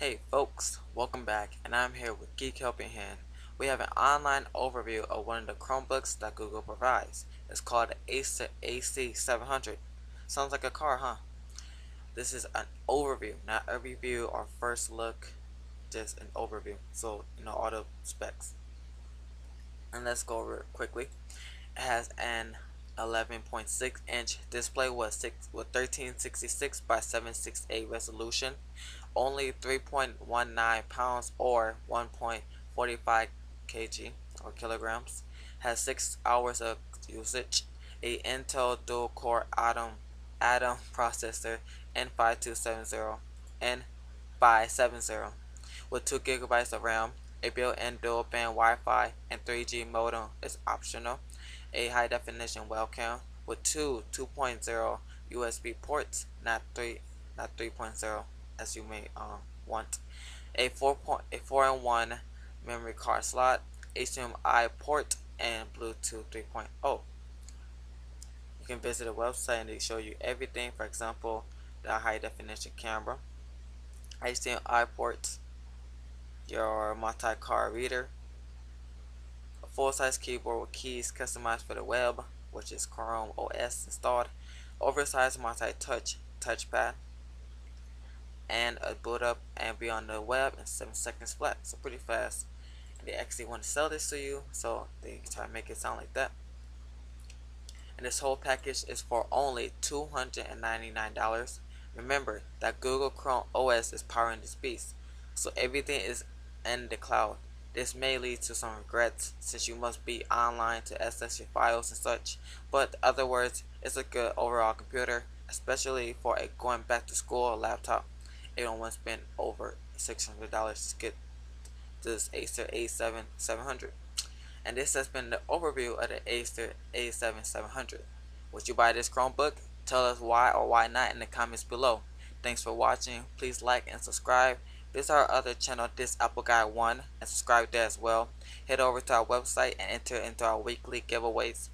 Hey folks, welcome back, and I'm here with Geek Helping Hand. We have an online overview of one of the Chromebooks that Google provides. It's called the Acer AC 700. Sounds like a car, huh? This is an overview, not a review or first look, just an overview. So, all the specs. And let's go over it quickly. It has an 11.6-inch display with 1366 by 768 resolution, only 3.19 pounds or 1.45 kg or kilograms, has 6 hours of usage, a Intel dual-core Atom processor N5270 N570 with 2 gigabytes of RAM, a built-in dual-band Wi-Fi and 3G modem is optional, a high-definition webcam with two 2.0 USB ports, not 3.0 as you may want, a 4-in-1 memory card slot, HDMI port, and Bluetooth 3.0. You can visit a website and they show you everything. For example, the high-definition camera, HDMI ports, your multi-card reader, a full-size keyboard with keys customized for the web, which is Chrome OS installed, oversized multi-touch touchpad, and a boot up and be on the web in 7 seconds flat. So pretty fast. And they actually want to sell this to you, so they try to make it sound like that. And this whole package is for only $299. Remember that Google Chrome OS is powering this beast, so everything is in the cloud. This may lead to some regrets since you must be online to access your files and such, but in other words, it's a good overall computer, especially for a going back to school laptop. You don't want to spend over $600 to get this Acer A7 700. And this has been the overview of the Acer A7 700. Would you buy this Chromebook? Tell us why or why not in the comments below. Thanks for watching. Please like and subscribe. Visit our other channel, This Apple Guy 1, and subscribe there as well. Head over to our website and enter into our weekly giveaways.